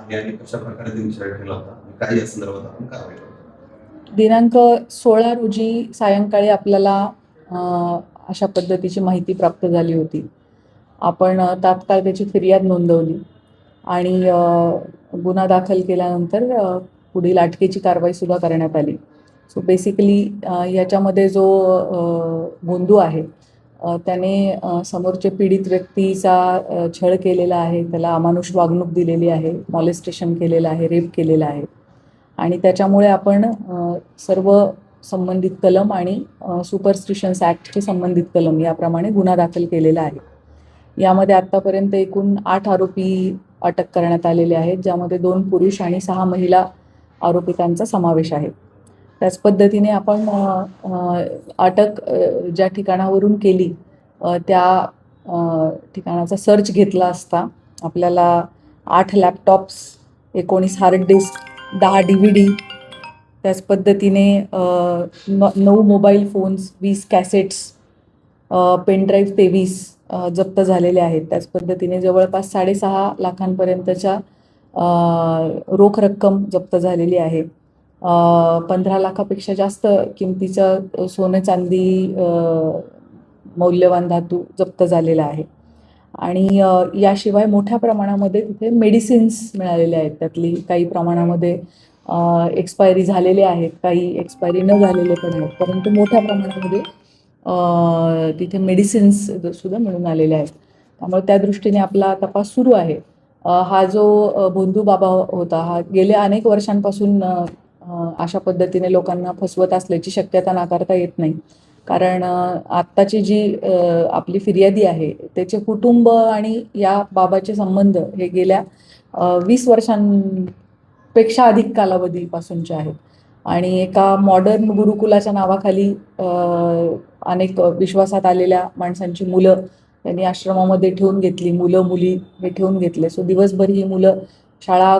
आहे आणि कशा प्रकारे दिनचर्या ठेवला होता आणि काय या संदर्भात आपण कारवाई करतो? दिनांक 16 रोजी सायंकाळी आपल्याला अ, अशा पद्धतीची माहिती प्राप्त झाली होती. आपण तात्काळ त्याची फिर्याद नोंदवली आणि गुन्हा दाखल केल्यानंतर पुढील अटकेची कारवाईसुद्धा करण्यात आली. सो बेसिकली याच्यामध्ये जो भोंदू आहे त्याने समोरचे पीडित व्यक्तीचा छळ केलेला आहे, त्याला अमानुष वागणूक दिलेली आहे, मॉलेस्टेशन केलेलं आहे, रेप केलेला आहे आणि त्याच्यामुळे आपण सर्व संबंधित कलम आणि सुपरस्टिशन्स ॲक्टचे संबंधित कलम याप्रमाणे गुन्हा दाखल केलेला आहे. यामध्ये आत्तापर्यंत एकूण 8 आरोपी अटक करण्यात आलेले आहेत, ज्यामध्ये 2 पुरुष आणि 6 महिला आरोपितांचा समावेश आहे. त्याच पद्धतीने आपण अटक ज्या ठिकाणावरून केली त्या ठिकाणाचा सर्च घेतला असता आपल्याला 8 लॅपटॉप्स, 19 हार्ड डिस्क, 10 DVD, त्याच पद्धतीने 9 मोबाईल फोन्स, 20 कॅसेट्स, पेनड्राईव्ह 23 जप्त झालेले आहेत. त्याच पद्धतीने जवळपास 6.5 लाखांपर्यंतच्या रोख रक्कम जप्त झालेली आहे. 15 लाखापेक्षा जास्त किमतीचं सोने चांदी मौल्यवान धातू जप्त झालेला आहे आणि याशिवाय मोठ्या प्रमाणामध्ये तिथे मेडिसिन्स मिळालेले आहेत. त्यातली काही प्रमाणामध्ये एक्सपायरी झालेले आहेत, काही एक्सपायरी न झालेले पण आहेत, परंतु मोठ्या प्रमाणामध्ये तिथे मेडिसिन्स सुद्धा मिळून आलेले आहेत. त्यामुळे त्या दृष्टीने आपला तपास सुरू आहे. हा जो भोंदू बाबा होता हा गेल्या अनेक वर्षांपासून अशा पद्धतीने लोकांना फसवत असल्याची शक्यता नाकारता येत नाही. कारण आत्ताची जी आपली फिर्यादी आहे त्याचे कुटुंब आणि या बाबाचे संबंध हे गेल्या 20 वर्षांपेक्षा अधिक कालावधीपासूनचे आहेत आणि एका मॉडर्न गुरुकुलाच्या नावाखाली अनेक विश्वासात आलेल्या माणसांची मुलं त्यांनी आश्रमामध्ये ठेवून घेतली, मुलं मुली हे ठेवून घेतले. सो दिवसभर ही मुलं शाळा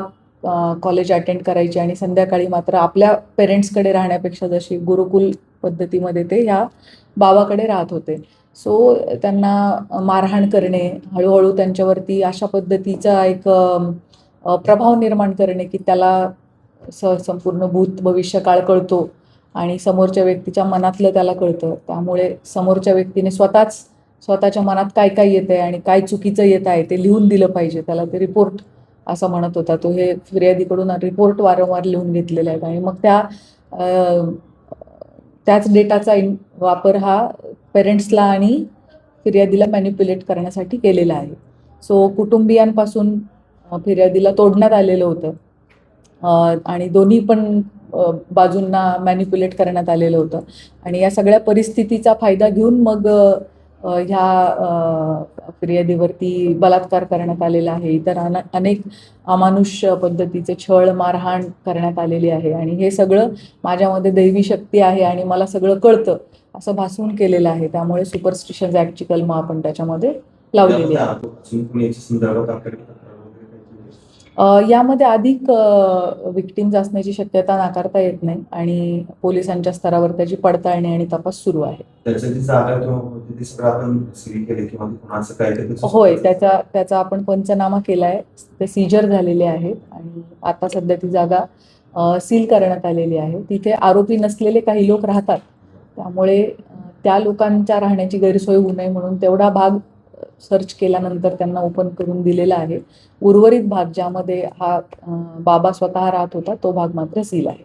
कॉलेज अटेंड करायची आणि संध्याकाळी मात्र आपल्या पेरेंट्सकडे राहण्यापेक्षा जशी गुरुकुल पद्धतीमध्ये ते ह्या बाबाकडे राहत होते. सो त्यांना मारहाण करणे, हळूहळू त्यांच्यावरती अशा पद्धतीचा एक प्रभाव निर्माण करणे की त्याला संपूर्ण भूत भविष्यकाळ कळतो आणि समोरच्या व्यक्तीच्या मनातलं त्याला कळतं. त्यामुळे समोरच्या व्यक्तीने स्वतःच्या मनात काय काय येतं आहे आणि काय चुकीचं येत आहे ते लिहून दिलं पाहिजे. त्याला ते रिपोर्ट असं म्हणत होता. तो हे फिर्यादीकडून रिपोर्ट वारंवार लिहून घेतलेले आहेत आणि मग त्याच डेटाचा वापर हा पेरेंट्सला आणि फिर्यादीला मॅनिप्युलेट करण्यासाठी केलेला आहे. सो कुटुंबियांपासून फिर्यादीला तोडण्यात आलेलं होतं आणि दोन्ही पण बाजूंना मॅनिप्युलेट करण्यात आलेलं होतं आणि या सगळ्या परिस्थितीचा फायदा घेऊन मग ह्या फिर्यादीवरती बलात्कार करण्यात आलेला आहे. इतर अनेक अमानुष पद्धतीचे छळ, मारहाण करण्यात आलेली आहे आणि हे सगळं माझ्यामध्ये दैवी शक्ती आहे आणि मला सगळं कळतं असं भासवून केलेलं आहे. त्यामुळे सुपरस्टिशन्स ॲक्टची कलमं आपण त्याच्यामध्ये लावलेली आहे. यामध्ये अधिक विक्टिम्स असण्याची शक्यता नाकारता येत नाही आणि पोलिसांच्या स्तरावर त्याची पडताळणी आणि तपास सुरू आहे. होय, त्याचा आपण पंचनामा केला आहे. ते सीजर झालेले आहेत आणि आता सध्या ती जागा सील करण्यात आलेली आहे. तिथे आरोपी नसलेले काही लोक राहतात, त्यामुळे त्या लोकांच्या राहण्याची गैरसोय होऊ नये म्हणून तेवढा भाग सर्च केल्यानंतर त्यांना ओपन करून दिलेला आहे. उर्वरित भाग ज्यामध्ये हा बाबा स्वतः राहत होता तो भाग मात्र सील आहे.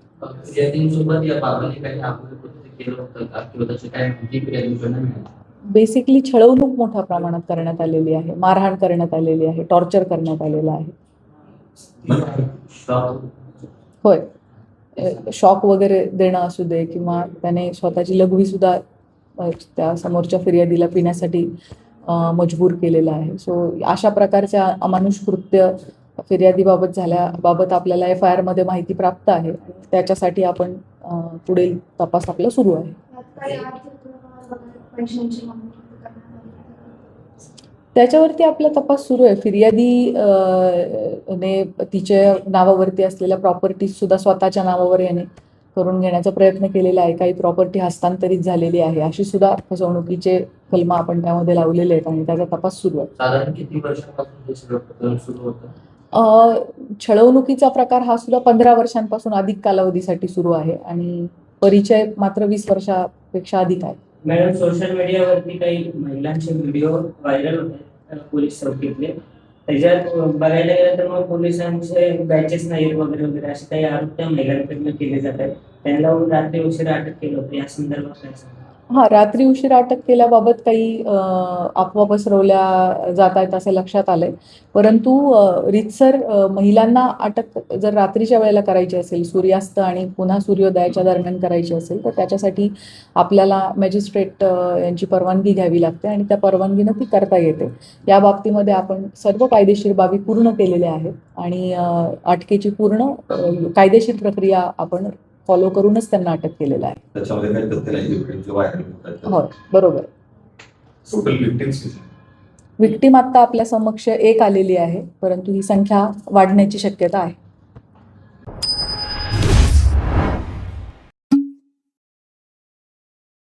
बेसिकली छळवणूक मोठ्या प्रमाणात करण्यात आलेली आहे, मारहाण करण्यात आलेली आहे, टॉर्चर करण्यात आलेलं आहे. होय, शॉक वगैरे देणं असू दे किंवा त्याने स्वतःची लघवी सुद्धा त्या समोरच्या फिर्यादीला पिण्यासाठी मजबूर केलेला आहे. सो अशा प्रकारच्या अमानुष कृत्य फिर्यादीबाबत झाल्याबाबत आपल्याला FIR मध्ये माहिती प्राप्त आहे. त्याच्यासाठी आपण पुढील तपास आपला सुरू आहे. त्याच्यावरती आपला तपास सुरू आहे. फिर्यादी ने तिच्या नावावरती असलेल्या प्रॉपर्टीज सुद्धा स्वतःच्या नावावर याने करून घेण्याचा प्रयत्न केलेला आहे. काही प्रॉपर्टी हस्तांतरित झालेली आहे, अशी सुद्धा फसवणुकीचे कलम आपण त्यामध्ये लावलेले आहेत आणि त्याचा तपास सुरू आहे. साधारण किती वर्षांपासून हे सगळं सुरू होतं? छळवणुकीचा प्रकार हा सुद्धा 15 वर्षांपासून अधिक कालावधीसाठी सुरू आहे आणि परिचय मात्र 20 वर्षापेक्षा अधिक आहे. मॅडम, सोशल मीडियावरती काही महिलांचे व्हिडिओ व्हायरल होते पोलीस चौकीतले. त्याच्यात बघायला गेलं तर मग पोलिसांचे बॅचेस नाहीत वगैरे वगैरे असे काही आरोप त्या महिलांकडून केले जात आहेत. त्यांना रात्री उशिरा अटक केलं होतं, या संदर्भात काय सांगा? हां, रात्री उशिरा अटक केल्याबाबत काही अफवा पसरवल्या जात आहेत असे लक्षात आलंय. परंतु रीतसर महिलांना अटक जर रात्रीच्या वेळेला करायची असेल, सूर्यास्त आणि पुन्हा सूर्योदयाच्या दरम्यान करायची असेल, तर त्याच्यासाठी आपल्याला मॅजिस्ट्रेट यांची परवानगी घ्यावी लागते आणि त्या परवानगीनं ती करता येते. या बाबतीमध्ये आपण सर्व कायदेशीर बाबी पूर्ण केलेल्या आहेत आणि अटकेची पूर्ण कायदेशीर प्रक्रिया आपण फॉलो करूनच त्यांना अटक केलेलं आहे. त्याच्यामध्ये काही तथ्य नाही जे व्हायरल होतात. होय, बरोबर. टोटल विक्टिम्स विक्टीम आत्ता आपल्या समक्ष एक आलेली आहे, परंतु ही संख्या वाढण्याची शक्यता आहे.